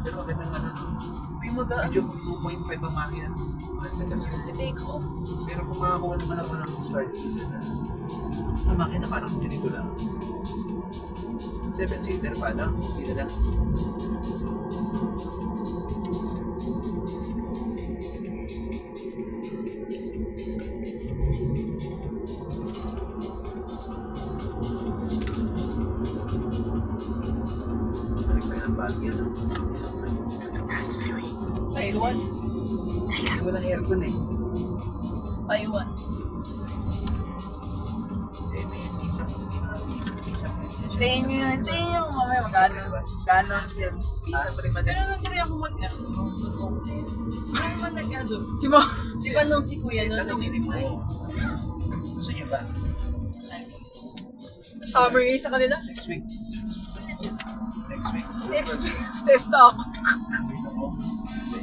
Pero maganda nga na. May magaan. Medyo 2.5 ang makina. Sa gas ko. Take off. Pero kung makakuha naman ako ng start diesel na ang makina parang ganito lang. 7-seater pa lang. Hindi na lang. Balik tayo ng bagya. Taiwan. Hindi walang aircon eh. Taiwan. Eh, may isang Tayin nyo yun. Tayin nyo mamaya magkano siya. Isa pa rin Pero madali. nagkari ako mag-ano. Ano naman nag-ano? Si Mo. Di ba nung si Kuya nung Tanongin mo. nag-reply? Gusto niyo ba? Summer ngayon sa kanila. Next week. Next week. Next week. Test ako.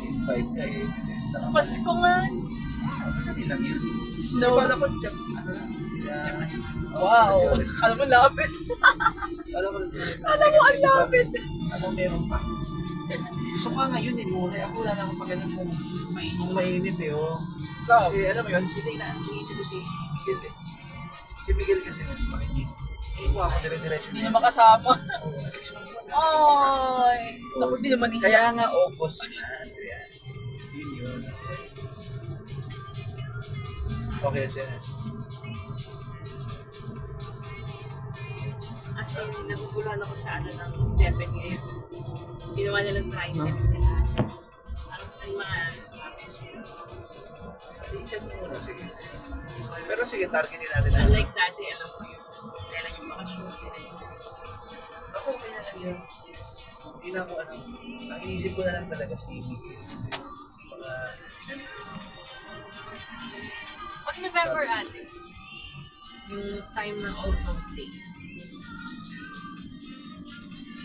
Invite kayo. Test ako. Pasko nga. Madali lang yun. Snow. Wala ko dyan. Ano lang. Wow. Alam mo, lapit. Alam mo, Alam mo, ang lapit. Alam mo, meron pa. Gusto ko nga ngayon eh, muna. Ako wala na akong pagano'n kung mainit eh. Oh. Kasi alam mo yun, sila iniisip ko si Miguel eh. Si Miguel kasi nasa makinig. Eh, ako dire-diretso Hindi na makasama. Oo, next month na. Ay. Naku, di naman niya. Kaya nga, August na. Ayan. Yun. Okay, SNS. As in, naguguluhan ako sa ano ng Depen ngayon. Ginawa nilang triceps sila. Ang mga Iisip mo muna, sige. Pero sige, targetin natin. unlike dati, alam ko yun. Kailan yung bakasyon. Ako, okay na lang yun. Hindi na ako ano. Ang inisip ko na lang talaga si Miguel. Mga... Pag November ate, yung time ng All Souls Day.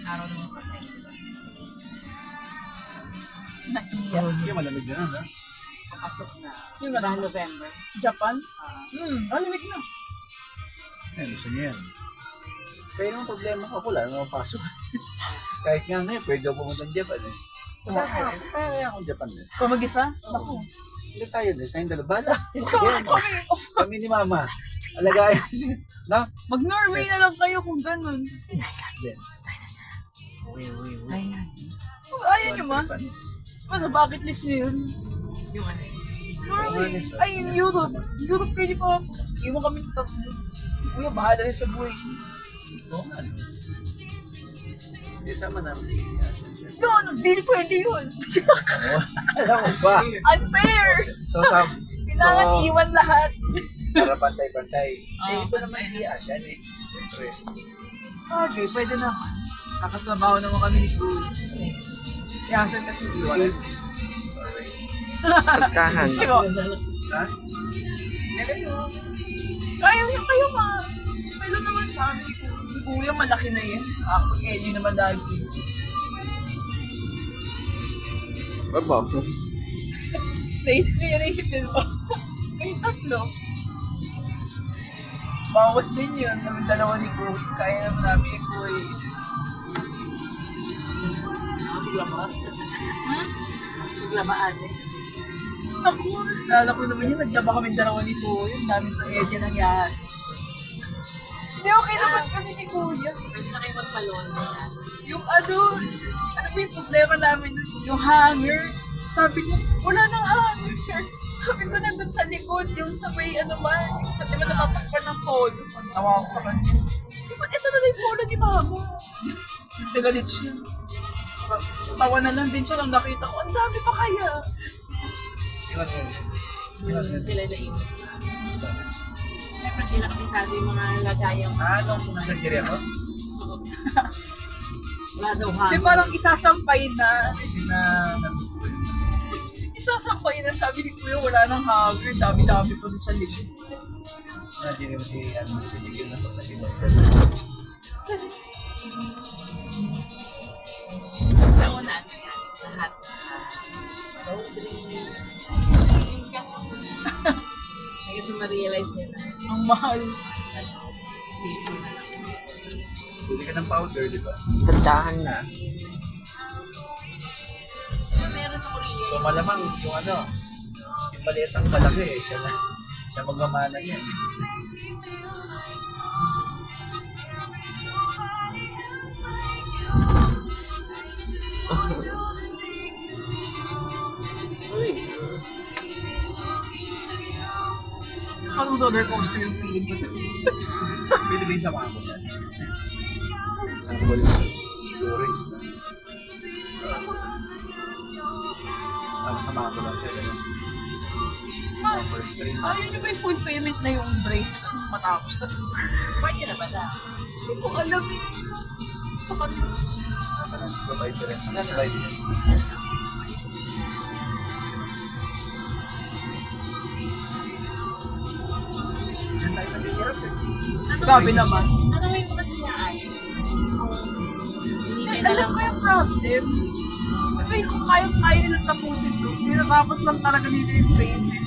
Araw ng mga patay. Naiyak. Kaya malamig na ha? Papasok na. Yung Diba ano? November? Japan? Alamig na. Yan, gusto niya yan. Kaya naman problema ko, wala na mapasok. Kahit nga ngayon, pwede ako pumunta ng Japan eh. Kaya akong Japan eh. Kung mag-isa? Naku. Hindi tayo din, sa dala. Bala. Kami ni Mama. Alagayan. No? Mag-Norway na lang kayo kung ganun. Ben. Ayaw nyo ma? Sa bucket list nyo yun. Yung ano? Norway. Ay, yung Europe. Europe kayo pa. Iwan kami ng tatlo. Kuya, bahala na sa buhay. Oo nga. Hindi sama namin si Ashen. No, hindi pwede yun. Alam mo ba? Unfair! So, Kailangan So- iwan lahat. para pantay-pantay. Eh, iba naman si Ashen eh. Siyempre. Okay, pwede naman. Nakatrabaho naman kami ni Kuya. Si Ashan kasi iwan. Pagkahan. Sure. Ha? Kaya niyo kayo ma. Pero naman sa amin, si Kuya malaki na yan. Ako, Eddie naman lagi. Baba. Naisip din mo. May tatlo. Bawas din yun. Namin dalawa ni Kuya. Kaya naman namin ni Kuya. Naglaba? Hmm? Naglaba ate. Naku, lala ko naman yun. Naglaba kami dalawa ni Kuya. Ang dami sa Eddie nangyari. Hindi, okay naman kami ni Kuya. Pwede na kayo magpalon. Yung ano ba yung problema namin nun? Yung hanger. Sabi ko, wala nang hanger. Sabi ko nandun sa likod, yung sa may ano man, di ba natatakpan ng polo? Tawa ako sa kanya. Di ba, ito na lang yung polo ni Mama. Nagalit siya. Tawa na lang din siya nang nakita ko, ang dami pa kaya. Iwan yun. Sila na iwan. Siyempre sila kabisado yung mga lagayang Anong pumasagkiri ako? wala daw Di hangin. parang isasampay na. Hindi na Isasampay na sabi ni Kuya, wala nang hanger. Dami-dami pa dun sa likod. Imagine mo si Miguel na pag naging isa. Taon natin yan. Lahat. Road trip. Kasi ma-realize nila. Ang mahal. safe mo na lang. Bili ka ng powder, di ba? Tandahan na. Pero meron sa Korea. So malamang yung ano, yung maliit ang malaki eh. Siya magmamana yan. Uy, Parang roller coaster yung feeling ko. pwede ba yung samahan ko yan? Sample, tourist na. Samahan ko lang siya. Ganun. First time. Ayun yung may full payment na yung brace na matapos na. Pwede na ba na? Hindi ko alam eh. Sa kanila. Provide ko rin. Ano provide yun? Diyan tayo nabihirap eh. Grabe naman. Tanungin mo kasi na ay. Hindi Ay, na alam lang ko yung problem. Kasi kung kaya nilang tapusin to, tinatapos lang talaga nila yung payment.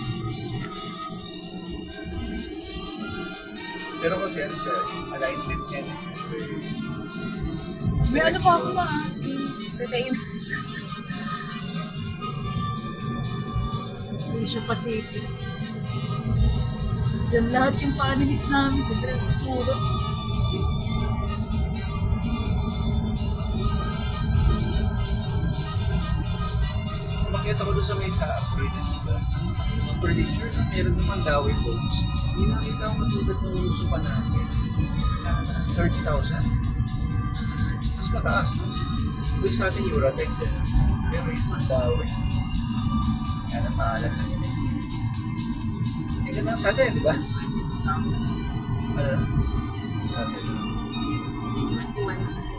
Pero kasi ano siya, alignment niya. May ano pa ako ba? Retain. Asia Pacific. Diyan lahat yung panelists namin kasi puro. Makita ko doon sa may sa upgrade sila. Ang furniture na meron naman Dawei Bones. Hindi nakita ko matulad ng uso pa namin. 30,000. Mas mataas no? Kung sa atin Eurotex eh. Pero yung mga Dawei. Yan ang maalam na yun eh. Eh ganda sa atin, di ba? Ano? Sa atin. 21 na kasi.